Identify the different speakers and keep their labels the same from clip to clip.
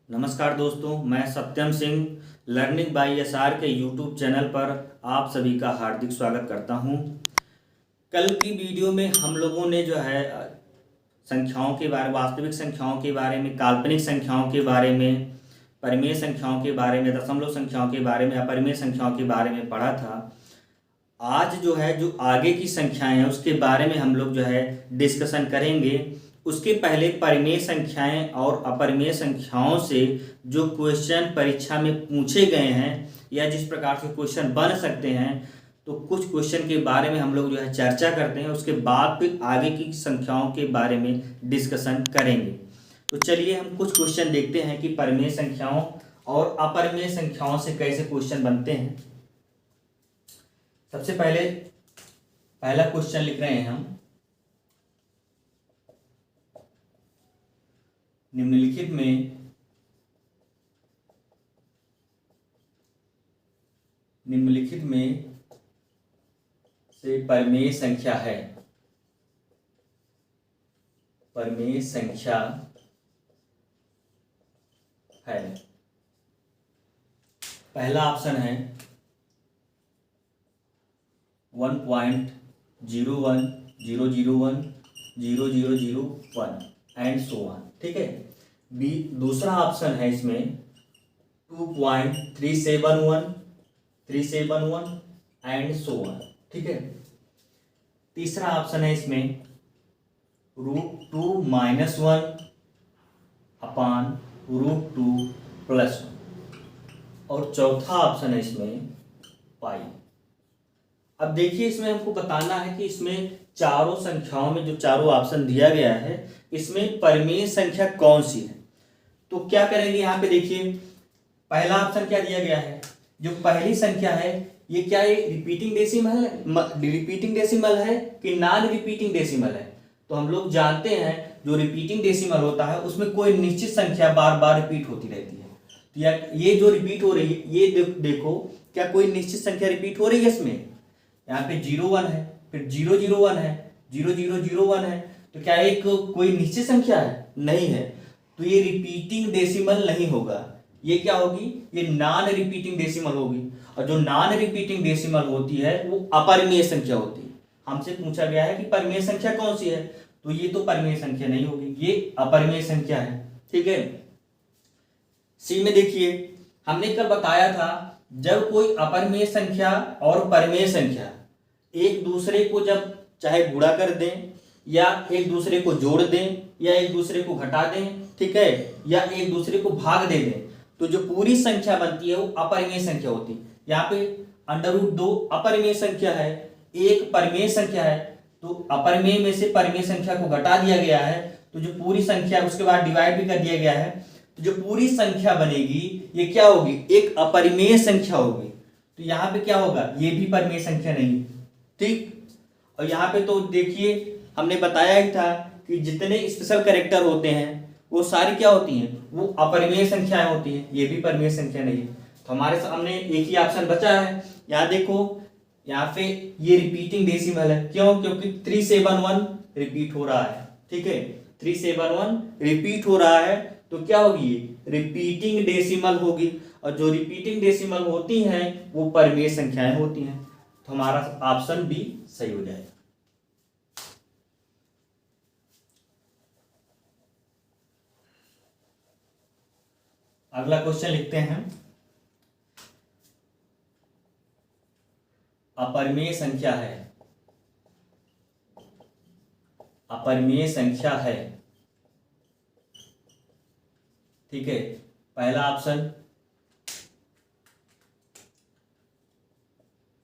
Speaker 1: नमस्कार दोस्तों, मैं Satyam Singh learning by SR के यूट्यूब चैनल पर आप सभी का हार्दिक स्वागत करता हूं। कल की वीडियो में हम लोगों ने जो है संख्याओं के बारे वास्तविक संख्याओं के बारे में, काल्पनिक संख्याओं के बारे में, परिमेय संख्याओं के बारे में, दशमलव संख्याओं के बारे में, अपरिमेय संख्याओं के बारे में पढ़ा था। आज जो है जो आगे की संख्याएं हैं उसके बारे में हम लोग जो है डिस्कशन करेंगे। उसके पहले परिमेय संख्याएं और अपरिमेय संख्याओं से जो क्वेश्चन परीक्षा में पूछे गए हैं या जिस प्रकार से क्वेश्चन बन सकते हैं, तो कुछ क्वेश्चन के बारे में हम लोग जो है चर्चा करते हैं। उसके बाद फिर आगे की संख्याओं के बारे में डिस्कशन करेंगे। तो चलिए हम कुछ क्वेश्चन देखते हैं कि परिमेय संख्याओं और अपरिमेय संख्याओं से कैसे क्वेश्चन बनते हैं। सबसे पहले पहला क्वेश्चन लिख रहे हैं हम। निम्नलिखित में से परिमेय संख्या है। परिमेय संख्या है। पहला ऑप्शन है 1.010010001 एंड सो ऑन। ठीक है। बी दूसरा ऑप्शन है इसमें 2.371 एंड सो ऑन। ठीक है। तीसरा ऑप्शन है इसमें √2 - 1 अपान √2 + 1 और चौथा ऑप्शन है इसमें पाई। अब देखिए इसमें हमको बताना है कि इसमें चारों संख्याओं में जो चारों ऑप्शन दिया गया है इसमें परिमेय संख्या कौन सी है। तो क्या करेंगे, यहाँ पे देखिए पहला ऑप्शन क्या दिया गया है। जो पहली संख्या है ये क्या है, रिपीटिंग डेसिमल है कि नॉन रिपीटिंग डेसिमल है। तो हम लोग जानते हैं जो रिपीटिंग डेसिमल होता है उसमें कोई निश्चित संख्या बार बार रिपीट होती रहती है। तो ये जो रिपीट हो रही है ये देखो क्या कोई निश्चित संख्या रिपीट हो रही है इसमें। यहाँ पे 01 है, फिर 001 है, 0001 है। तो क्या एक कोई निश्चित संख्या है? नहीं है। तो ये रिपीटिंग डेसिमल नहीं होगा। ये क्या होगी, ये नॉन रिपीटिंग डेसिमल होगी। और जो नॉन रिपीटिंग डेसिमल होती है वो अपरिमेय संख्या होती है। हमसे पूछा गया है कि परिमेय संख्या कौन सी है, तो ये तो परिमेय संख्या नहीं होगी, ये अपरिमेय संख्या है। ठीक है। सी में देखिए हमने कल बताया था जब कोई अपरिमेय संख्या और परिमेय संख्या एक दूसरे को जब चाहे गुणा कर दें या एक दूसरे को जोड़ दें या एक दूसरे को घटा दें, ठीक है, या एक दूसरे को भाग दे दें, तो जो पूरी संख्या बनती है वो अपरिमेय संख्या होती है। यहाँ पे √2 अपरिमेय संख्या है, एक परिमेय संख्या है। तो अपरिमेय में से परिमेय संख्या को घटा दिया गया है, तो जो पूरी संख्या उसके बाद डिवाइड भी कर दिया गया है, तो जो पूरी संख्या बनेगी ये क्या होगी, एक अपरिमेय संख्या होगी। तो यहाँ पे क्या होगा, ये भी परिमेय संख्या नहीं। ठीक। और यहाँ पे तो देखिए हमने बताया ही था कि जितने स्पेशल कैरेक्टर होते हैं वो सारी क्या होती हैं, वो अपरिमेय संख्याएं होती हैं। ये भी परिमेय संख्या नहीं है। तो हमारे सामने एक ही ऑप्शन बचा है। यहाँ देखो यहाँ पे ये रिपीटिंग डेसिमल है। क्यों? क्योंकि 371 रिपीट हो रहा है। ठीक है, 371 रिपीट हो रहा है, तो क्या होगी, ये रिपीटिंग डेसिमल होगी। और जो रिपीटिंग डेसिमल होती हैं वो परिमेय संख्याएं होती हैं। तो हमारा ऑप्शन बी सही हो जाएगा। अगला क्वेश्चन लिखते हैं। अपरिमेय संख्या है। अपरिमेय संख्या है। ठीक है। पहला ऑप्शन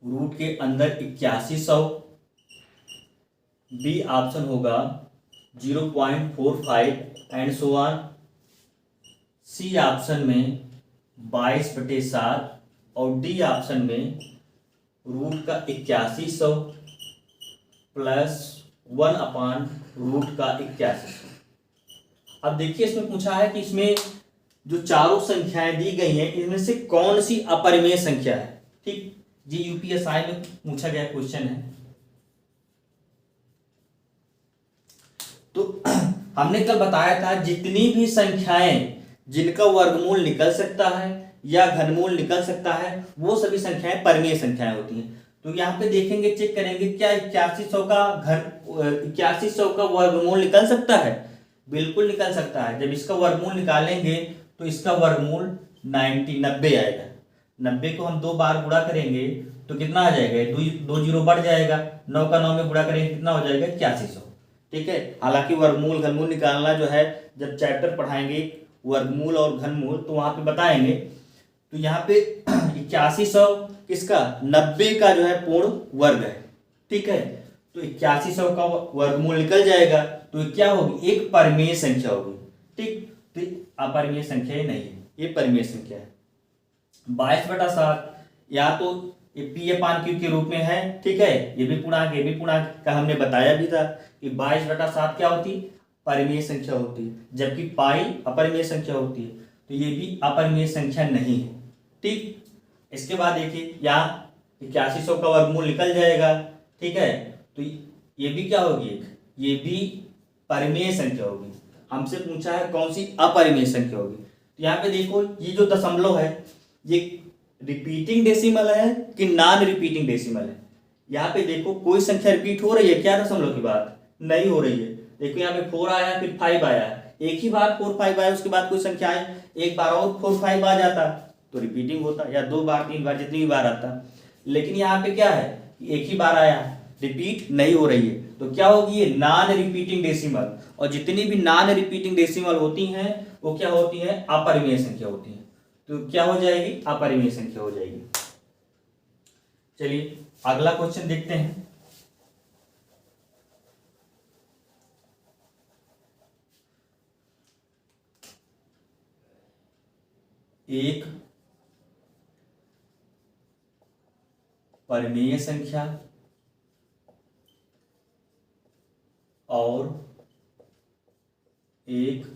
Speaker 1: रूट के अंदर 8100। बी ऑप्शन होगा 0.45 and so on. C option में 22/7 और डी ऑप्शन में रूट का 8100 + 1/√8100। अब देखिए इसमें पूछा है कि इसमें जो चारों संख्याएं दी गई हैं इनमें से कौन सी अपरिमेय संख्या है। ठीक, जी यूपीएसआई में पूछा गया क्वेश्चन है। तो हमने कल बताया था जितनी भी संख्याएं जिनका वर्गमूल निकल सकता है या घनमूल निकल सकता है, वो सभी संख्याएं परिमेय संख्याएं होती हैं। तो यहाँ पे देखेंगे, चेक करेंगे, क्या 8100 का वर्गमूल निकल सकता है? बिल्कुल निकल सकता है। जब इसका वर्गमूल निकालेंगे तो इसका वर्गमूल 90 आएगा। 90 को हम 2 बार गुणा करेंगे तो कितना आ जाएगा? 2 जीरो बढ़ जाएगा, 9 का 9 में गुणा करेंगे कितना हो जाएगा? 8100। ठीक है। हालांकि वर्गमूल घनमूल निकालना जो है, जब चैप्टर पढ़ाएंगे वर्गमूल और घनमूल तो वहां पे बताएंगे। तो यहाँ पे 8100 किसका? 90 का जो है पूर्ण वर्ग है। ठीक है। तो 8100 का वर्गमूल निकल जाएगा तो क्या होगी? एक परिमेय संख्या होगी। ठीक। तो अपरिमेय संख्या ही नहीं है, ये परिमेय संख्या है। 22/7 या तो P/Q के रूप में है। ठीक है। ये भी पूर्णांक का हमने बताया भी था कि 22/7 क्या होती? परिमेय संख्या होती है, जबकि पाई अपरिमेय संख्या होती है। तो ये भी अपरिमेय संख्या नहीं है। ठीक। इसके बाद देखिए, यहाँ 8100 का वर्गमूल निकल जाएगा। ठीक है। तो ये भी क्या होगी? ये भी परिमेय संख्या होगी। हमसे पूछा है कौन सी अपरिमेय संख्या होगी। तो यहाँ पे देखो, ये जो दशमलव है, ये रिपीटिंग डेसिमल है कि नॉन रिपीटिंग डेसिमल है? यहाँ पे देखो, कोई संख्या रिपीट हो रही है क्या? दशमलव की बात नहीं हो रही है। देखो यहाँ पे 4 आया, फिर 5 आया, एक ही बार 4 5 आया, उसके बाद कोई संख्या आए, एक बार और 4 5 आ जाता तो रिपीटिंग होता, या 2 बार 3 बार जितनी भी बार आता। लेकिन यहाँ पे क्या है, एक ही बार आया, रिपीट नहीं हो रही है। तो क्या होगी? ये नॉन रिपीटिंग डेसिमल। और जितनी भी नॉन रिपीटिंग डेसिमल होती हैं वो क्या होती हैं? अपरिमेय संख्या होती हैं। तो क्या हो जाएगी? अपरिमेय संख्या हो जाएगी। चलिए अगला क्वेश्चन देखते हैं। एक परिमेय संख्या और एक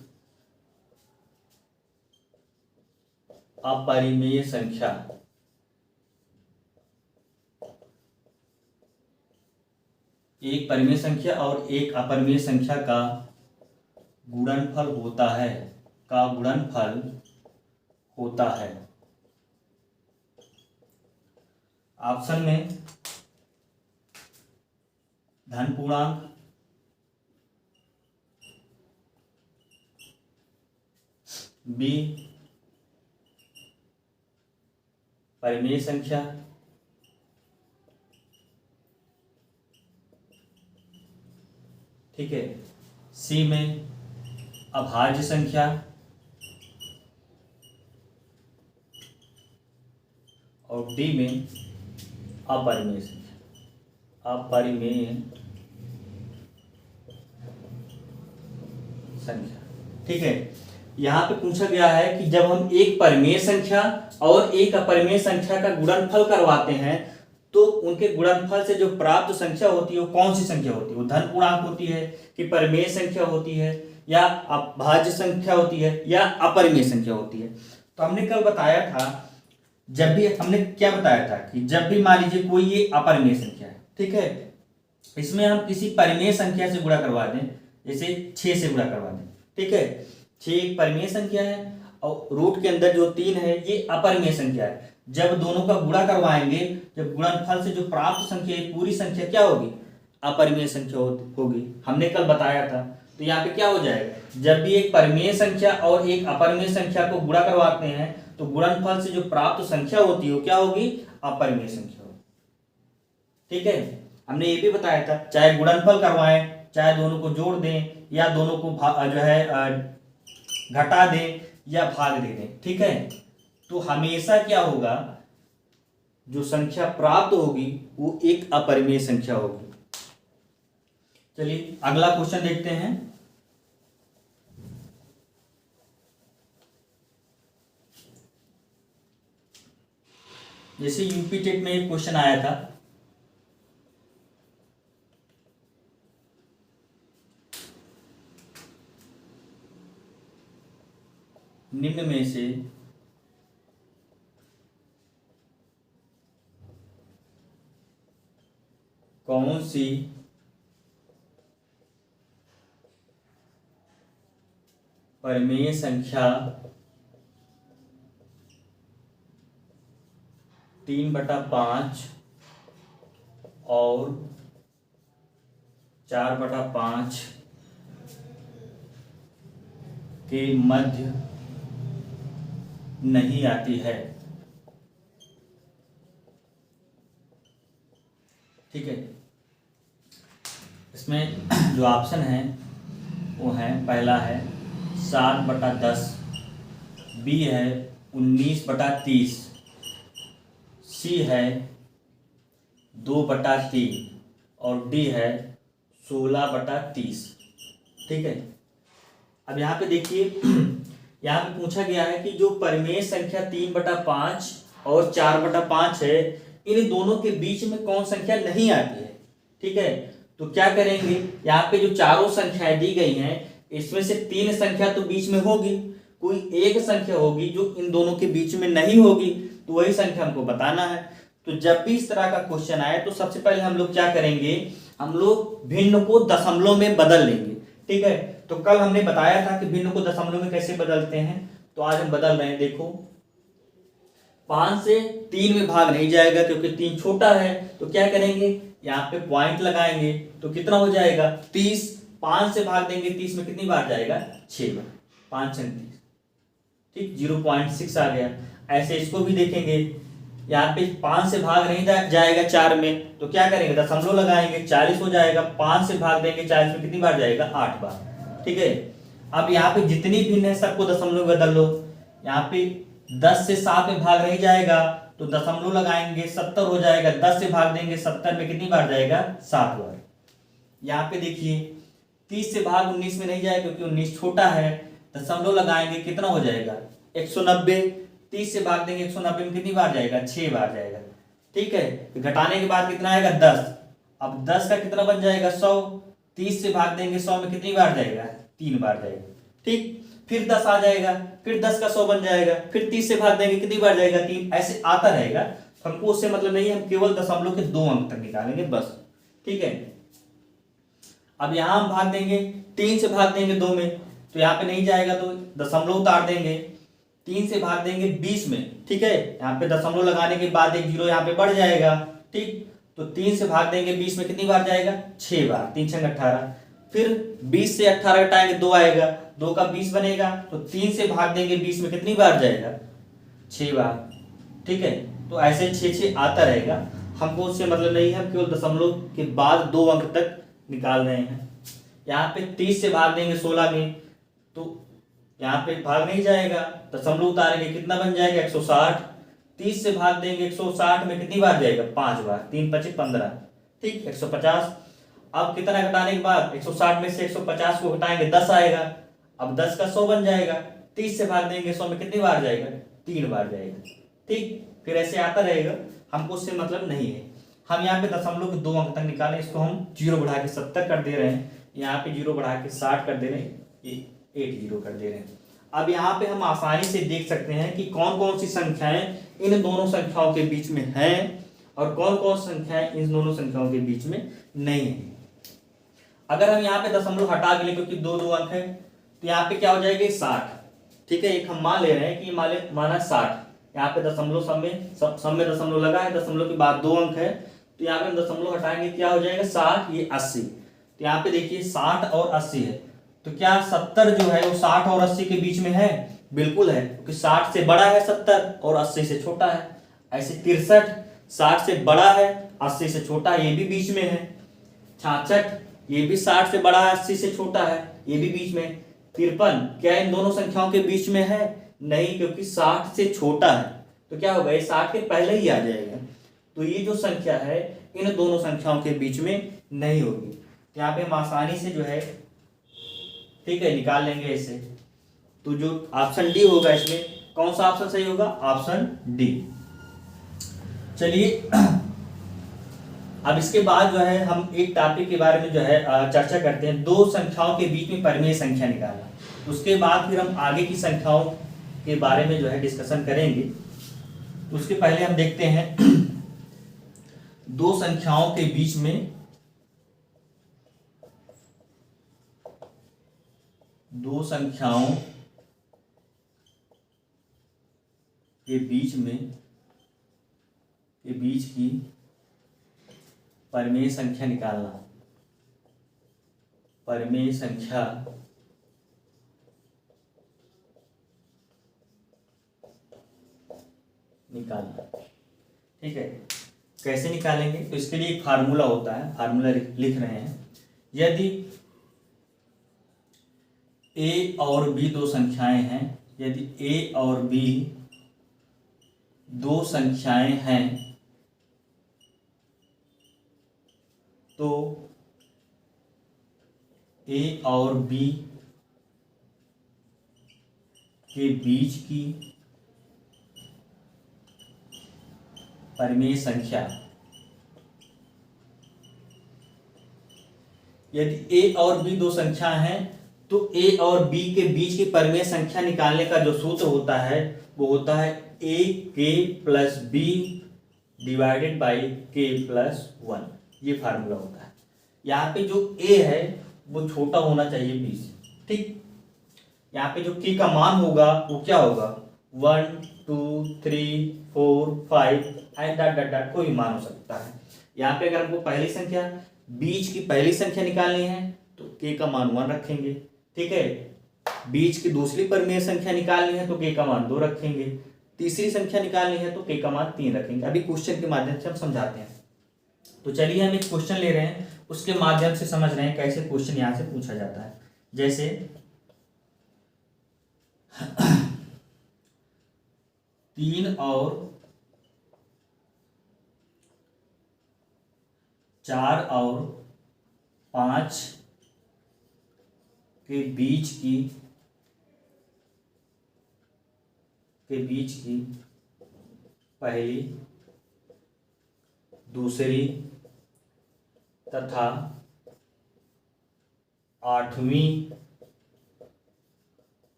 Speaker 1: अपरिमेय संख्या एक परिमेय संख्या और एक अपरिमेय संख्या का गुणनफल होता है, का गुणनफल होता है। ऑप्शन में धन पूर्णांक, बी परिमेय संख्या, ठीक है, सी में अभाज्य संख्या और डी में अपरिमेय संख्या। अपरिमेय संख्या। ठीक है। यहाँ पे पूछा गया है कि जब हम एक परिमेय संख्या और एक अपरिमेय संख्या का गुणनफल करवाते हैं तो उनके गुणनफल से जो प्राप्त संख्या होती है वो कौन सी संख्या होती है? वो धन पूर्णांक होती है कि परिमेय संख्या होती है या अभाज्य संख्या होती है या अपरिमेय संख्या होती है? तो हमने कल बताया था, जब भी हमने क्या बताया था कि जब भी मान लीजिए कोई ये अपरिमेय संख्या है, ठीक है, इसमें हम किसी परिमेय संख्या से गुणा करवा दें, जैसे 6 से गुणा करवा दें, ठीक है, 6 एक परिमेय संख्या है और रूट के अंदर जो 3 है ये अपरिमेय संख्या है। जब दोनों का गुणा करवाएंगे, जब गुणनफल से जो प्राप्त संख्या पूरी संख्या क्या होगी? अपरिमेय संख्या होगी। हमने कल बताया था। तो यहाँ पे क्या हो जाएगा? जब भी एक परिमेय संख्या और एक अपरिमेय संख्या को गुणा करवाते हैं तो गुणनफल से जो प्राप्त संख्या होती है वो क्या होगी? अपरिमेय संख्या होगी। ठीक है। हमने ये भी बताया था, चाहे गुणनफल करवाएं, चाहे दोनों को जोड़ दें या दोनों को जो है घटा दें या भाग दे दें, ठीक है, तो हमेशा क्या होगा? जो संख्या प्राप्त होगी वो एक अपरिमेय संख्या होगी। चलिए अगला क्वेश्चन देखते हैं। जैसे यूपी टेट में एक क्वेश्चन आया था, निम्न में से कौन सी परिमेय संख्या 3/5 और 4/5 के मध्य नहीं आती है। ठीक है, इसमें जो ऑप्शन है वो है, पहला है 7/10, बी है 19/30, सी है 2/3 और डी है 16/30। ठीक है, अब यहाँ पे देखिए यहाँ पे पूछा गया है कि जो परिमेय संख्या 3/5 और 4/5 है, इन दोनों के बीच में कौन संख्या नहीं आती है। ठीक है, तो क्या करेंगे, यहाँ पे जो चारों संख्याएं दी गई हैं इसमें से 3 संख्या तो बीच में होगी, कोई एक संख्या होगी जो इन दोनों के बीच में नहीं होगी, तो वही संख्या हमको बताना है। तो जब भी इस तरह का क्वेश्चन आए तो सबसे पहले हम लोग क्या करेंगे, हम लोग भिन्न को दशमलव में बदल लेंगे। ठीक है, तो कल हमने बताया था कि भिन्न को दशमलव में कैसे बदलते हैं, तो आज हम बदल रहे हैं। देखो 5 से 3 में भाग नहीं जाएगा क्योंकि 3 छोटा है, तो क्या करेंगे, यहाँ पे पॉइंट लगाएंगे तो कितना हो जाएगा 30। 5 से भाग देंगे 30 में कितनी बार जाएगा, 6 बार, 5 6 30। ठीक, 0.6 आ गया। ऐसे इसको भी देखेंगे, यहाँ पे 5 से भाग नहीं जाएगा 4 में, तो क्या करेंगे, दशमलव लगाएंगे, 40 हो जाएगा। 5 से भाग देंगे 40 में कितनी बार जाएगा, 8 बार। ठीक है, अब यहाँ पे जितनी भिन्न है सबको दशमलव बदल लो। यहाँ पे 10 से 7 में भाग नहीं जाएगा तो दशमलव लगाएंगे, 70 हो जाएगा। 10 से भाग देंगे 70 में कितनी बार जाएगा, 7 बार। यहाँ पे देखिए 30 से भाग 19 में नहीं जाएगा क्योंकि 19 छोटा है, दशमलव लगाएंगे, कितना हो जाएगा 190। 30 से भाग देंगे 190 में कितनी बार जाएगा, 6 बार जाएगा। ठीक है, घटाने के बाद कितना आएगा 10। अब 10 का कितना बन जाएगा 100। 30 से भाग देंगे 100 में कितनी बार जाएगा, 3 बार जाएगा। ठीक, फिर 10 आ जाएगा, फिर 10 का 100 बन जाएगा, फिर 30 से भाग देंगे कितनी बार जाएगा, 3। ऐसे आता रहेगा, हमको उससे मतलब नहीं है, हम केवल दशमलव के 2 अंक तक निकालेंगे बस। ठीक है, अब यहां हम भाग देंगे, 3 से भाग देंगे 2 में, तो यहाँ पे नहीं जाएगा तो दशमलव उतार देंगे। 3 से भाग देंगे 20 में। ठीक है, यहाँ पे दशमलव लगाने के बाद एक जीरो यहाँ पे बढ़ जाएगा। ठीक, तो 3 से भाग देंगे 20 में कितनी बार जाएगा, 6 बार, 3 6 18। फिर 20 से 18 घटाएंगे 2 आएगा, 2 का 20 बनेगा, तो 3 से भाग देंगे 20 में कितनी बार जाएगा, 6 बार। ठीक है, तो ऐसे 6 आता रहेगा, हमको उससे मतलब नहीं है, हम केवल दशमलव के बाद 2 अंक तक निकाल रहे हैं। यहाँ पे 30 से भाग देंगे 16 में, तो यहाँ पे भाग नहीं जाएगा, दशमलव उतारेंगे, कितना बन जाएगा 160। 30 से भाग देंगे 160 में कितनी बार जाएगा, 5 बार, 3 25 15। ठीक, 150। अब कितना घटाने के बाद 160 में से 150 को घटाएंगे 10 आएगा, अब 10 का 100 बन जाएगा। 30 से भाग देंगे 100 में कितनी बार जाएगा, 3 बार जाएगा। ठीक, फिर ऐसे आता रहेगा, हमको उससे मतलब नहीं है। हम यहाँ पे दशमलव के 2 अंक तक निकालें, इसको हम 0 बढ़ा के 70 कर दे रहे हैं, यहाँ पे 0 बढ़ा के 60 कर दे रहे हैं, 8 0 कर दे रहे हैं। अब यहाँ पे हम आसानी से देख सकते हैं कि कौन कौन सी संख्याएं इन दोनों संख्याओं के बीच में हैं और कौन कौन संख्याएं इन दोनों संख्याओं के बीच में नहीं है। अगर हम यहाँ पे दशमलव हटा के ले, क्योंकि 2 2 अंक है, तो यहाँ पे क्या हो जाएगा 60। ठीक है, एक हम मान ले रहे हैं कि माना 60, यहाँ पे दशमलव सब में दशमलव लगा है, दशमलव के बाद 2 अंक है, तो यहाँ पे हम दशमलव हटाएंगे, क्या हो जाएगा 60, ये 80। तो यहाँ पे देखिए 60 और 80 है, तो क्या 70 जो है वो 60 और 80 के बीच में है, बिल्कुल है, क्योंकि 60 से बड़ा है 70 और 80 से छोटा है। ऐसे 63 60 से बड़ा है 80 से छोटा है, ये भी बीच में है। 66 ये भी 60 से बड़ा है 80 से छोटा है, ये भी बीच में। 53 क्या इन दोनों संख्याओं के बीच में है, नहीं, क्योंकि 60 से छोटा है, तो क्या होगा ये 60 के पहले ही आ जाएगा, तो ये जो संख्या है इन दोनों संख्याओं के बीच में नहीं होगी। तो यहाँ पे हम आसानी से जो है, ठीक है, निकाल लेंगे इसे। तो जो ऑप्शन डी होगा, इसमें कौन सा ऑप्शन सही होगा, ऑप्शन डी। चलिए अब इसके बाद जो है हम एक टॉपिक के बारे में जो है चर्चा करते हैं, 2 संख्याओं के बीच में परिमेय संख्या निकालना। उसके बाद फिर हम आगे की संख्याओं के बारे में जो है डिस्कशन करेंगे। उसके पहले हम देखते हैं 2 संख्याओं के बीच में, 2 संख्याओं के बीच में के बीच की परिमेय संख्या निकालना। परिमेय संख्या निकालना, ठीक है। कैसे निकालेंगे? तो इसके लिए एक फार्मूला होता है, फार्मूला लिख रहे हैं। यदि a और b दो संख्याएं हैं, यदि a और b दो संख्याएं हैं, तो a और b के बीच की परिमेय संख्या, यदि a और b दो संख्या हैं तो a और b के बीच की परिमेय संख्या निकालने का जो सूत्र होता है वो होता है a k plus b divided by k plus 1। ये फार्मूला होता है। यहाँ पे जो a है वो छोटा होना चाहिए b से, ठीक। यहाँ पे जो k का मान होगा वो क्या होगा? 1 2 3 4 5 एंड डॉट डॉट डॉट कोई मान हो सकता है। यहाँ पे अगर हमको पहली संख्या, बीच की पहली संख्या निकालनी है तो k का मान 1 रखेंगे, ठीक है। बीच की दूसरी परिमेय संख्या निकालनी है तो k का मान 2 रखेंगे। तीसरी संख्या निकालनी है तो k का मान 3 रखेंगे। अभी क्वेश्चन के माध्यम से हम समझाते हैं। तो चलिए हम एक क्वेश्चन ले रहे हैं, उसके माध्यम से समझ रहे हैं कैसे क्वेश्चन यहाँ से पूछा जाता है। जैसे 3 और 4 और 5 के बीच की पहली, दूसरी तथा 8वीं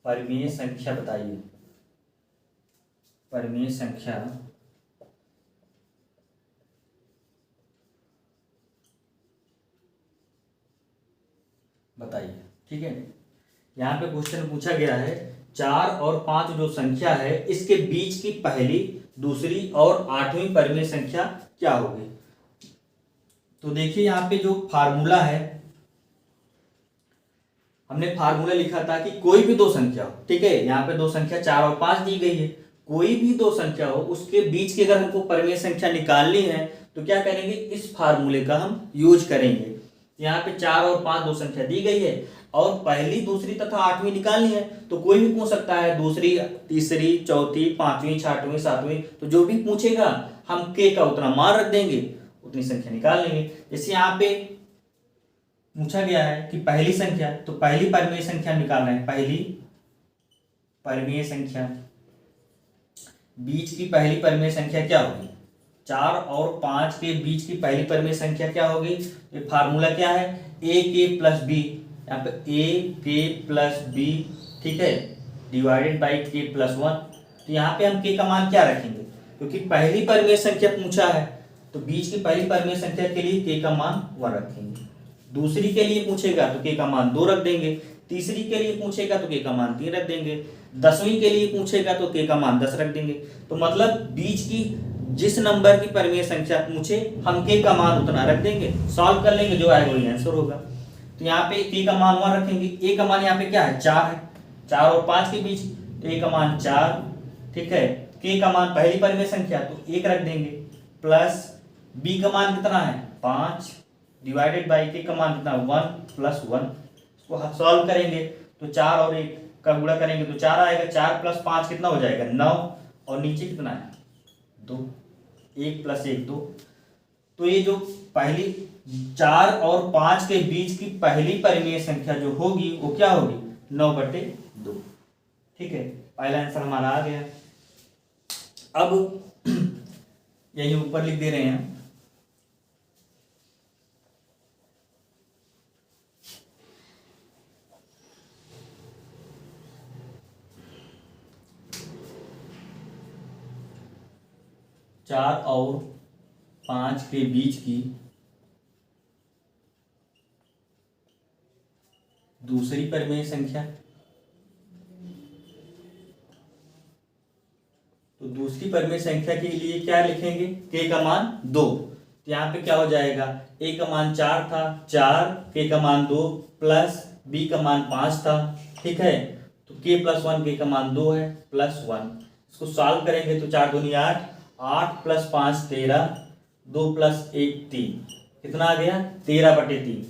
Speaker 1: परिमेय संख्या बताइए। परिमेय संख्या बताइए, ठीक है। यहाँ पे क्वेश्चन पूछा गया है 4 और 5 जो संख्या है इसके बीच की पहली, दूसरी और 8वीं परिमेय संख्या क्या होगी? तो देखिए यहाँ पे जो फार्मूला है, हमने फार्मूला लिखा था कि कोई भी दो संख्या हो, ठीक है। यहाँ पे दो संख्या 4 और 5 दी गई है। कोई भी दो संख्या हो उसके बीच की अगर हमको परिमेय संख्या निकालनी है तो क्या करेंगे? इस फार्मूले का हम यूज करेंगे। यहाँ पे 4 और 5 दो संख्या दी गई है और पहली, दूसरी तथा 8वीं निकालनी है तो कोई भी पूछ सकता है, दूसरी, तीसरी, चौथी, 5वीं, 6वीं, 7वीं, तो जो भी पूछेगा हम k का उतना मान रख देंगे, उतनी संख्या निकाल लेंगे। जैसे यहाँ पे पूछा गया है कि पहली संख्या, तो पहली परिमेय संख्या निकाल रहे हैं। पहली परिमेय संख्या, बीच की पहली परिमेय संख्या क्या होगी? 4 और 5 के बीच की पहली परिमेय संख्या क्या होगी? ये फार्मूला क्या है? a k प्लस b, यहाँ पे a k प्लस b, ठीक है, डिवाइडेड बाई k प्लस 1। तो यहाँ पे हम k का मान क्या रखेंगे? क्योंकि पहली परिमेय संख्या पूछा है तो बीच की पहली परिमेय संख्या के लिए k का मान 1 रखेंगे। दूसरी के लिए पूछेगा तो k का मान 2 रख देंगे। तीसरी के लिए पूछेगा तो k का मान 3 रख देंगे। 10वीं के लिए पूछेगा तो k का मान 10 रख देंगे। तो मतलब बीच की जिस नंबर की परिमेय संख्या पूछे हम k का मान उतना रख देंगे, सॉल्व कर लेंगे, जो आएगा वही आंसर होगा। तो यहाँ पे k का मान 1 रखेंगे। a का मान यहाँ पे क्या है? 4 है। 4 और 5 के बीच, तो a का मान 4, ठीक है। k का मान पहली परिमेय संख्या तो 1 रख देंगे, प्लस b का मान कितना है? 5 डिवाइडेड बाई k का मान कितना? 1 प्लस 1। इसको सॉल्व करेंगे तो 4 और 1 का गुणा करेंगे तो 4 आएगा। 4 प्लस 5 कितना हो जाएगा? 9, और नीचे कितना है? 2। 1 प्लस 1 2। तो ये जो पहली 4 और 5 के बीच की पहली परिमेय संख्या जो होगी वो क्या होगी? 9/2, ठीक है। पहला आंसर हमारा आ गया। अब यही ऊपर लिख दे रहे हैं, चार और 5 के बीच की दूसरी परिमेय संख्या, तो तो दूसरी परिमेय संख्या के लिए क्या लिखेंगे, k का मान 2। तो यहाँ पे क्या हो जाएगा, a का मान 4 था, 4, k का मान 2 प्लस b का मान 5 था, ठीक है। तो k प्लस 1, k का मान 2 है, प्लस 1। इसको सॉल्व करेंगे तो 4 दूनी 8, 8 प्लस 5 13, 2 प्लस 1 3, कितना आ गया 13/3।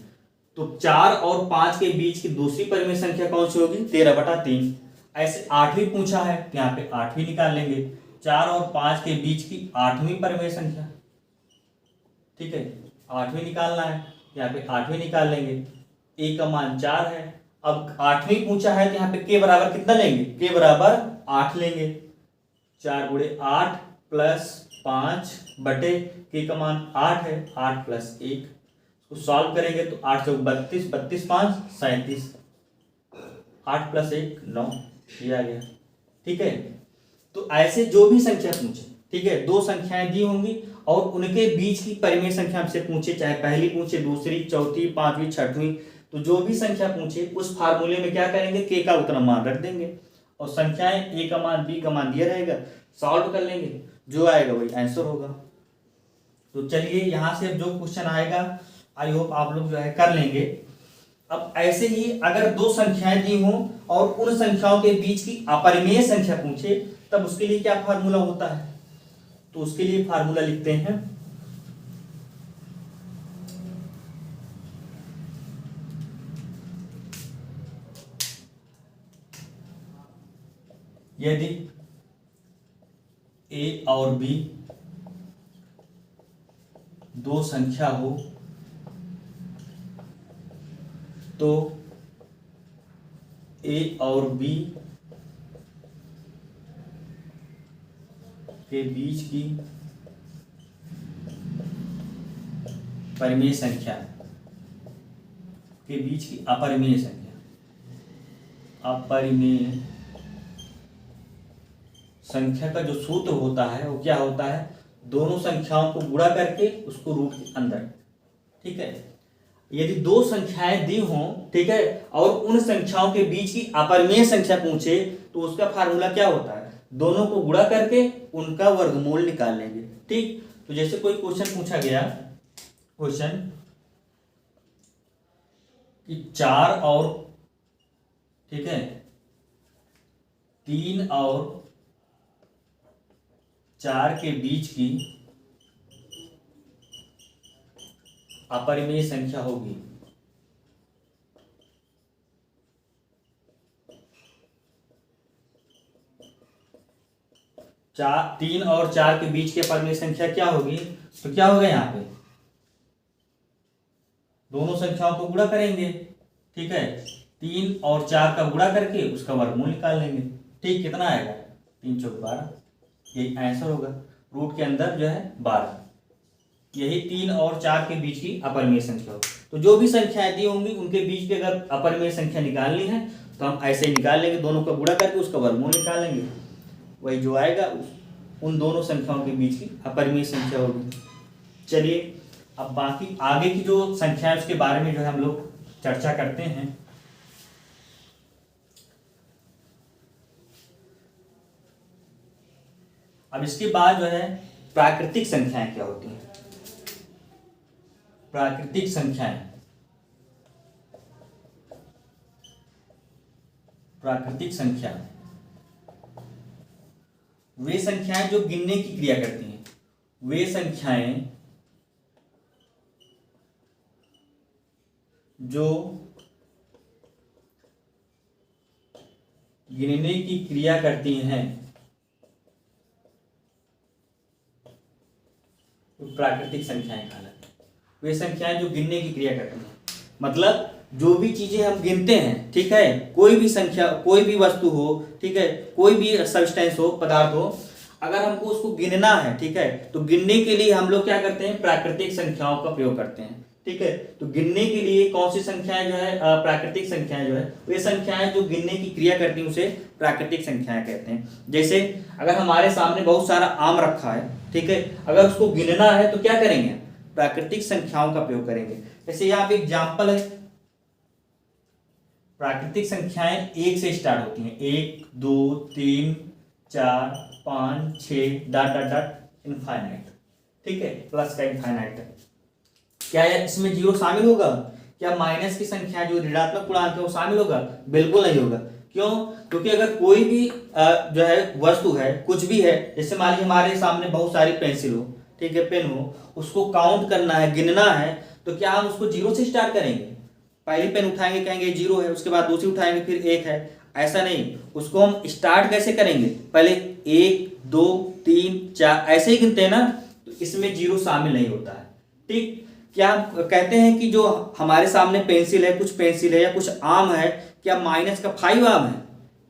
Speaker 1: तो 4 और 5 के बीच की दूसरी परिमेय संख्या कौन सी होगी, 13/3। ऐसे 8वीं पूछा है, यहाँ पे 8वीं निकाल लेंगे। 4 और 5 के बीच की 8वीं परिमेय संख्या, ठीक है, 8वीं निकालना है, यहाँ पे 8वीं निकाल लेंगे। a का मान 4 है। अब 8वीं पूछा है तो यहाँ पे k बराबर कितना लेंगे, k बराबर 8 लेंगे। 4 गुणे 8 प्लस 5 बटे k का मान 8 है, 8 प्लस 1। उसको सॉल्व करेंगे तो 8 चौक 32, 32 5 37, 8 प्लस 1 9, ये आ गया, ठीक है। तो ऐसे जो भी संख्या पूछे, ठीक है, दो संख्याएं दी होंगी और उनके बीच की परिमेय संख्या हमसे पूछे, चाहे पहली पूछे, दूसरी, चौथी, पांचवी, छठवीं, तो जो भी संख्या पूछे उस फार्मूले में क्या करेंगे, k का उतना मान रख देंगे और संख्याएं a का मान b का मान दिया रहेगा, सॉल्व कर लेंगे, जो आएगा वही आंसर होगा। तो चलिए यहाँ से अब जो क्वेश्चन आएगा आई होप आप लोग जो है कर लेंगे। अब ऐसे ही अगर दो संख्याएं दी हों और उन संख्याओं के बीच की अपरिमेय संख्या पूछे, तब उसके लिए क्या फार्मूला होता है, तो उसके लिए फार्मूला लिखते हैं, यदि a और b दो संख्या हो तो a और b के बीच की परिमेय संख्या के बीच की अपरिमेय संख्या, अपरिमेय संख्या का जो सूत्र होता है वो क्या होता है, दोनों संख्याओं को गुणा करके उसको रूट के अंदर, ठीक है। यदि दो संख्याएं दी हों, ठीक है, और उन संख्याओं के बीच की अपरिमेय संख्या पूछे तो उसका फार्मूला क्या होता है, दोनों को गुणा करके उनका वर्गमूल निकाल लेंगे, ठीक। तो जैसे कोई क्वेश्चन पूछा गया, क्वेश्चन कि 4 और, ठीक है, 3 और 4 के बीच की अपरिमेय संख्या होगी, चार 3 और 4 के बीच की अपरिमेय संख्या क्या होगी, तो क्या होगा, यहाँ पे दोनों संख्याओं को गुणा करेंगे, ठीक है, 3 और 4 का गुणा करके उसका वर्गमूल निकाल लेंगे, ठीक। कितना आएगा, 3 चौक 12, यही आंसर होगा। रूट के अंदर जो है 12, यही 3 और 4 के बीच की अपरिमेय संख्या हो। तो जो भी संख्याएं दी होंगी उनके बीच की अगर अपरिमेय संख्या निकालनी है तो हम ऐसे ही निकाल लेंगे, दोनों का गुणा करके उसका वर्गमूल निकाल लेंगे, वही जो आएगा उन दोनों संख्याओं के बीच की अपरिमेय संख्या होगी। चलिए अब बाकी आगे की जो संख्या है उसके बारे में जो है हम लोग चर्चा करते हैं। अब इसके बाद जो है प्राकृतिक संख्याएं क्या होती हैं, प्राकृतिक संख्याएं, प्राकृतिक संख्या वे संख्याएं जो गिनने की क्रिया करती हैं, वे संख्याएं जो गिनने की क्रिया करती हैं, प्राकृतिक संख्याएं कहलाती हैं। वे संख्याएं जो गिनने की क्रिया करती हैं, मतलब जो भी चीजें हम गिनते हैं, ठीक है, कोई भी संख्या, कोई भी वस्तु हो, ठीक है, कोई भी सब्सटेंस हो, पदार्थ हो, अगर हमको उसको गिनना है, ठीक है, तो गिनने के लिए हम लोग क्या करते हैं, प्राकृतिक संख्याओं का प्रयोग करते हैं, ठीक है। तो गिनने के लिए कौन सी संख्याएं जो है, प्राकृतिक संख्याएं जो है, वे संख्याएं जो गिनने की क्रिया करती हैं उसे प्राकृतिक संख्याएं कहते हैं। जैसे अगर हमारे सामने बहुत सारा आम रखा है, ठीक है, अगर उसको गिनना है तो क्या करेंगे, प्राकृतिक संख्याओं का प्रयोग करेंगे। जैसे यहाँ पे एग्जाम्पल है, प्राकृतिक संख्याएं 1 से स्टार्ट होती हैं, 1 2 3 4 5 6 डॉट डॉट डॉट इनफाइनाइट। ठीक है, प्लस का इनफाइनाइट। क्या इसमें जीरो शामिल होगा? क्या माइनस की संख्या जो ऋणात्मक पूर्णांक है वो शामिल होगा? बिल्कुल नहीं होगा। क्यों? क्योंकि अगर कोई भी जो है वस्तु है, कुछ भी है, जैसे मान लीजिए हमारे सामने बहुत सारी पेंसिल हो, ठीक है, पेन हो, उसको काउंट करना है, गिनना है, तो क्या हम उसको जीरो से स्टार्ट करेंगे? पहली पेन उठाएंगे, कहेंगे जीरो है, उसके बाद दूसरी उठाएंगे, फिर एक है, ऐसा नहीं। उसको हम स्टार्ट कैसे करेंगे? पहले 1 2 3 4 ऐसे ही गिनते हैं ना, तो इसमें जीरो शामिल नहीं होता है। ठीक, क्या हम कहते हैं कि जो हमारे सामने पेंसिल है, कुछ पेंसिल है या कुछ आम है, क्या माइनस का 5 आम है?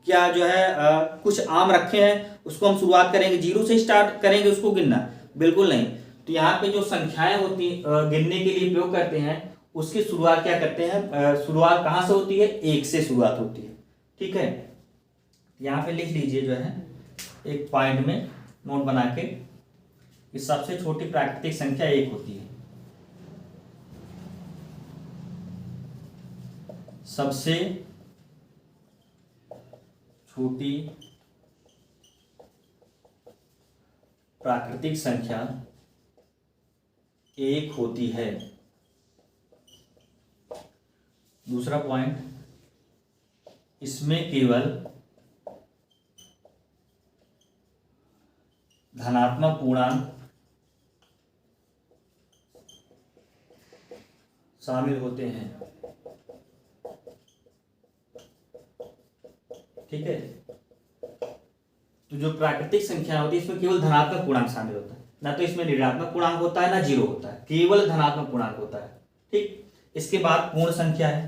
Speaker 1: क्या जो है कुछ आम रखे हैं, उसको हम शुरुआत करेंगे जीरो से स्टार्ट करेंगे उसको गिनना? बिल्कुल नहीं। तो यहाँ पे जो संख्याएं होती गिनने के लिए उपयोग करते हैं, उसकी शुरुआत क्या करते हैं? शुरुआत कहाँ से होती है? 1 से शुरुआत होती है। ठीक है, यहाँ पे लिख लीजिए जो है एक पॉइंट में नोट बना के कि सबसे छोटी प्राकृतिक संख्या 1 होती है। सबसे छोटी प्राकृतिक संख्या 1 होती है। दूसरा पॉइंट, इसमें केवल धनात्मक पूर्णांक शामिल होते हैं। ठीक है, तो जो प्राकृतिक संख्या होती है इसमें केवल धनात्मक पूर्णांक शामिल होता है, ना तो इसमें ऋणात्मक पूर्णांक होता है ना जीरो होता है, केवल धनात्मक पूर्णांक होता है। ठीक, इसके बाद पूर्ण संख्या है,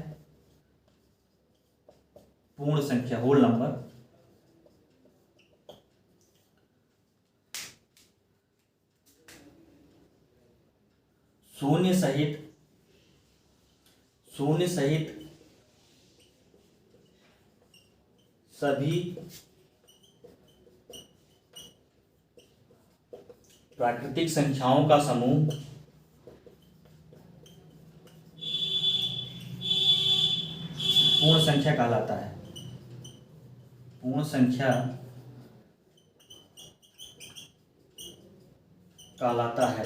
Speaker 1: पूर्ण संख्या होल नंबर। शून्य सहित सभी प्राकृतिक संख्याओं का समूह पूर्ण संख्या कहलाता है। पूर्ण संख्या कहलाता है।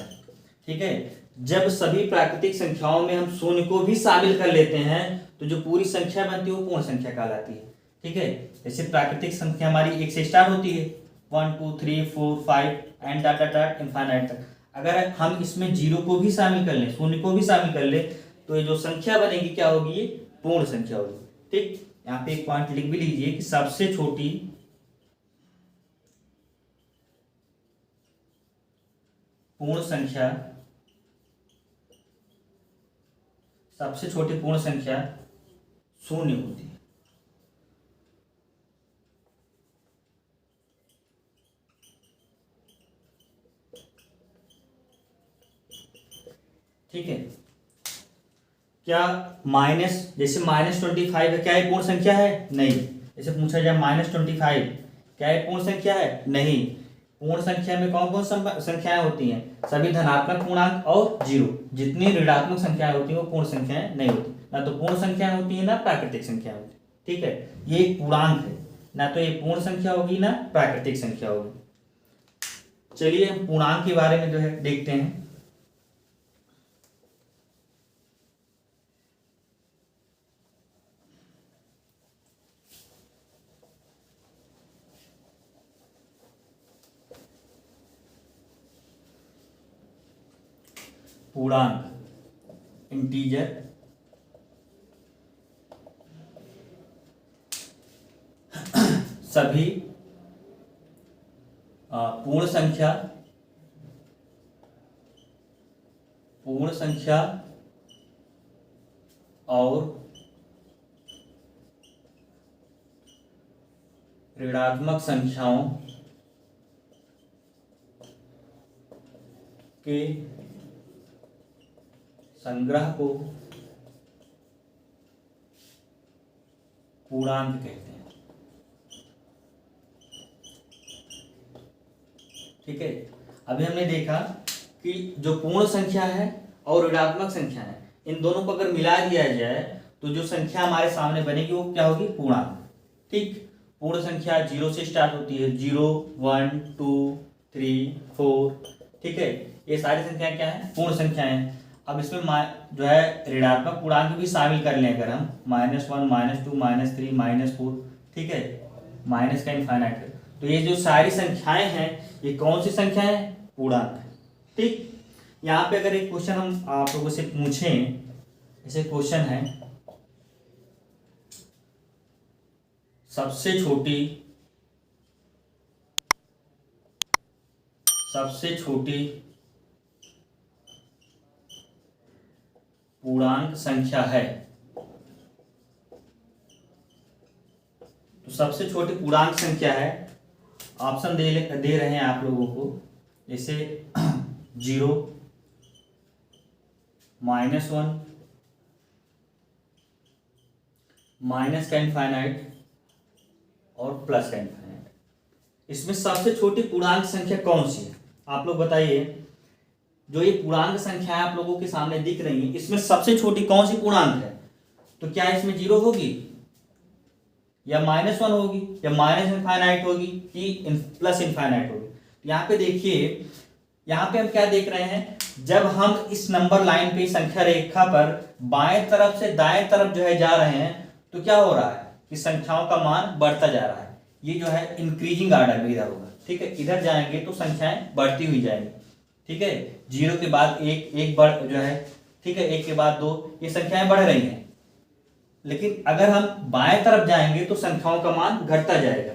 Speaker 1: ठीक है, जब सभी प्राकृतिक संख्याओं में हम शून्य को भी शामिल कर लेते हैं तो जो पूरी संख्या बनती है वो पूर्ण संख्या कहलाती है। ठीक है, जैसे प्राकृतिक संख्या हमारी 1 से स्टार्ट होती है, 1 2 3 4 5 and dot dot dot infinite तक। अगर हम इसमें जीरो को भी शामिल कर लें, शून्य को भी शामिल कर ले, तो ये जो संख्या बनेगी क्या होगी? ये पूर्ण संख्या होगी। ठीक, यहाँ पे एक पॉइंट लिख भी लीजिए कि सबसे छोटी पूर्ण संख्या, सबसे छोटी पूर्ण संख्या शून्य होती है। ठीक है, क्या माइनस, जैसे -25 है, क्या ये पूर्ण संख्या है? नहीं। जैसे पूछा जाए -25 क्या ये पूर्ण संख्या है? नहीं। पूर्ण संख्या में कौन कौन संख्याएं होती हैं? सभी धनात्मक पूर्णांक और जीरो। जितनी ऋणात्मक संख्याएं होती हैं वो पूर्ण संख्याएं नहीं होती। ना तो पूर्ण संख्याएं होती है ना प्राकृतिक संख्या होती। ठीक है, ये एक पूर्णांक है, ना तो ये पूर्ण संख्या होगी ना प्राकृतिक संख्या होगी। चलिए हम पूर्णांक के बारे में जो है देखते हैं। पूर्णांक इंटीजर सभी पूर्ण संख्या और ऋणात्मक संख्याओं के संग्रह को पूर्णांक कहते हैं। ठीक है, अभी हमने देखा कि जो पूर्ण संख्या है और ऋणात्मक संख्या है, इन दोनों को अगर मिला दिया जाए तो जो संख्या हमारे सामने बनेगी वो क्या होगी? पूर्णांक। ठीक, पूर्ण संख्या 0 से स्टार्ट होती है, 0 1 2 3 4, ठीक है, ये सारी संख्याएं क्या है, पूर्ण संख्याएं हैं। अब इसमें जो है ऋणात्मक पूर्णांक भी शामिल कर लें अगर हम, -1 -2 -3 -4, ठीक है, माइनस का इनफाइनाइट है, तो ये जो सारी संख्याएं हैं ये कौन सी संख्याएं हैं, पूर्णांक है, ठीक। यहाँ पे अगर एक क्वेश्चन हम आप लोगों से पूछें, जैसे क्वेश्चन है सबसे छोटी पूर्णांक संख्या है, तो सबसे छोटी पूर्णांक संख्या है, ऑप्शन दे रहे हैं आप लोगों को, जैसे 0 -1 माइनस का इनफाइनाइट और प्लस का इनफाइनाइट। इसमें सबसे छोटी पूर्णांक संख्या कौन सी है, आप लोग बताइए। जो ये पूर्णांक संख्या आप लोगों के सामने दिख रही है, इसमें सबसे छोटी कौन सी पूर्णांक है, तो क्या इसमें 0 होगी या -1 होगी या माइनस इनफाइनाइट होगी कि प्लस इनफाइनाइट होगी। यहाँ पे देखिए, यहाँ पे हम क्या देख रहे हैं, जब हम इस नंबर लाइन पे संख्या रेखा पर बाएं तरफ से दाएं तरफ जो है जा रहे हैं, तो क्या हो रहा है कि संख्याओं का मान बढ़ता जा रहा है। ये जो है इंक्रीजिंग आर्डर में इधर होगा, ठीक है, इधर जाएंगे तो संख्याएं बढ़ती हुई जाएंगी, ठीक है, 0 के बाद एक बढ़ जो है, ठीक है, 1 के बाद 2, ये संख्याएं बढ़ रही हैं। लेकिन अगर हम बाएं तरफ जाएंगे तो संख्याओं का मान घटता जाएगा।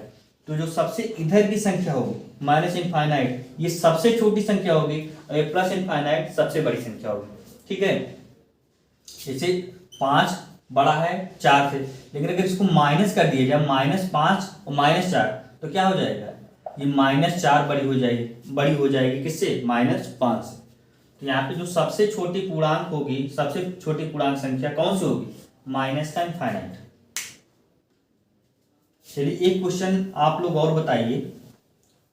Speaker 1: तो जो सबसे इधर की संख्या होगी माइनस इनफाइनाइट, ये सबसे छोटी संख्या होगी, और ये प्लस इनफाइनाइट सबसे बड़ी संख्या होगी, ठीक है। जैसे 5 बड़ा है 4 से, लेकिन अगर इसको माइनस कर दिया जाए, -5 और -4, तो क्या हो जाएगा, ये -4 बड़ी हो जाएगी किससे, -5 से। तो यहाँ पे जो सबसे छोटी पूर्णांक होगी, सबसे छोटी पूर्णांक संख्या कौन सी होगी, माइनस का इनफाइनाइट। चलिए एक क्वेश्चन आप लोग और बताइए,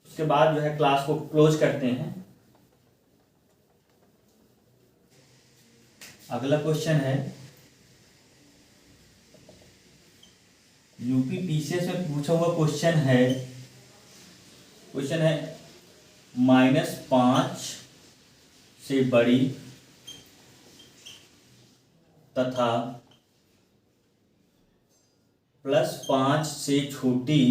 Speaker 1: उसके बाद जो है क्लास को क्लोज करते हैं। अगला क्वेश्चन है यूपी पीसीएस में पूछा हुआ क्वेश्चन है -5 से बड़ी तथा +5 से छोटी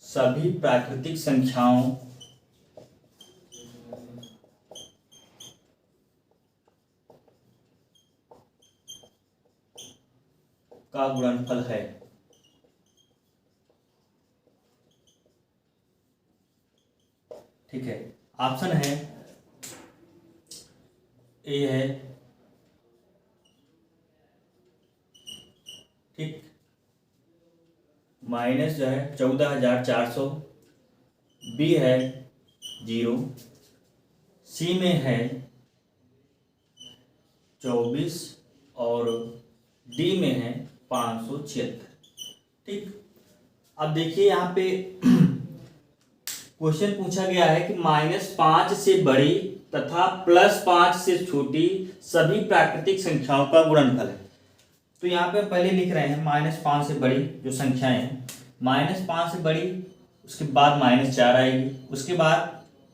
Speaker 1: सभी प्राकृतिक संख्याओं का गुणनफल है। ठीक है, ऑप्शन है, ए है, ठीक, माइनस जो है 14,400, बी है 0, सी में है 24 और डी में है 576। ठीक, अब देखिए यहाँ पे क्वेश्चन पूछा गया है कि -5 से बड़ी तथा +5 से छोटी सभी प्राकृतिक संख्याओं का गुणनफल है। तो यहाँ पे पहले लिख रहे हैं -5 से बड़ी जो संख्याएं हैं, -5 से बड़ी, उसके बाद -4 आएगी, उसके बाद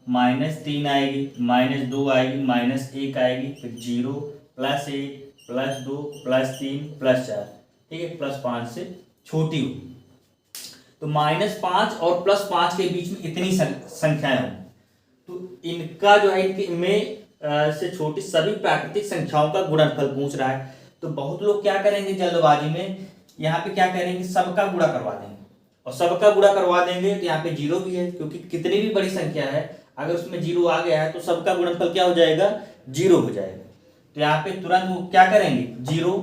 Speaker 1: -3 आएगी, -2 आएगी, -1 आएगी, फिर 0, +1, +2, +3, +4, ठीक है, +5 से छोटी होगी। तो -5 और +5 के बीच में इतनी संख्याएं होंगी, तो इनका जो है इनमें से छोटी सभी प्राकृतिक संख्याओं का गुणनफल पूछ रहा है। तो बहुत लोग क्या करेंगे जल्दबाजी में, यहाँ पे क्या करेंगे, सबका गुणा करवा देंगे, और सबका गुणा करवा देंगे तो यहाँ पे 0 भी है, क्योंकि कितनी भी बड़ी संख्या है अगर उसमें 0 आ गया है तो सबका गुणनफल क्या हो जाएगा, 0 हो जाएगा। तो यहाँ पे तुरंत वो क्या करेंगे, 0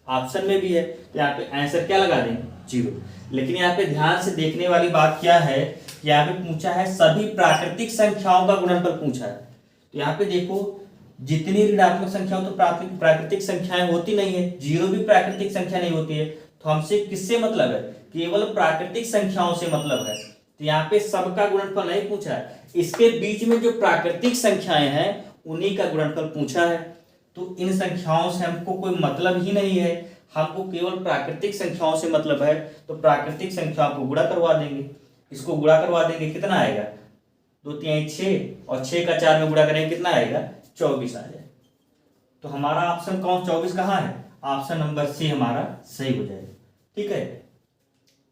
Speaker 1: ऑप्शन में भी है, तो यहाँ पे आंसर क्या लगा देंगे, 0। लेकिन यहाँ पे ध्यान से देखने वाली बात क्या है, यहाँ पे पूछा है सभी प्राकृतिक संख्याओं का गुणनफल पूछा है। तो यहाँ पे देखो, जितनी ऋणात्मक संख्या हो तो प्राकृतिक संख्याएं होती नहीं है, 0 भी प्राकृतिक संख्या नहीं होती है, तो हमसे किससे मतलब है, केवल प्राकृतिक संख्याओं से मतलब है। तो यहाँ पे सबका गुणनफल नहीं पूछा है, इसके बीच में जो प्राकृतिक संख्याएं हैं उन्हीं का गुणनफल पूछा है। तो इन संख्याओं से हमको कोई मतलब ही नहीं है, हमको केवल प्राकृतिक संख्याओं से मतलब है। तो प्राकृतिक संख्याओं को गुणा करवा देंगे, इसको गुणा करवा देंगे, कितना आएगा 2 3 6 और 6 का 4 में गुणा करेंगे कितना आएगा 24 आ जाएगा। तो हमारा ऑप्शन कौन 24 कहाँ है, ऑप्शन नंबर सी हमारा सही हो जाएगा। ठीक है,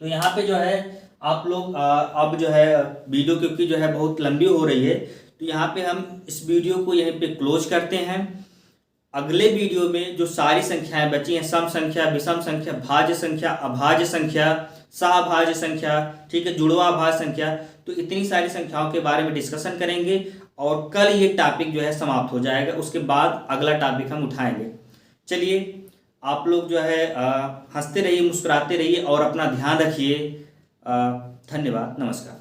Speaker 1: तो यहाँ पे जो है आप लोग अब जो है वीडियो क्योंकि जो है बहुत लंबी हो रही है, तो यहाँ पे हम इस वीडियो को यहीं पे क्लोज करते हैं। अगले वीडियो में जो सारी संख्याएं बची हैं, सम संख्या, विषम संख्या, भाज्य संख्या, अभाज्य संख्या, सहभाज्य संख्या, ठीक है, जुड़वा भाज्य संख्या, तो इतनी सारी संख्याओं के बारे में डिस्कशन करेंगे और कल ये टॉपिक जो है समाप्त हो जाएगा। उसके बाद अगला टॉपिक हम उठाएंगे। चलिए, आप लोग जो है हंसते रहिए, मुस्कुराते रहिए और अपना ध्यान रखिए। धन्यवाद, नमस्कार।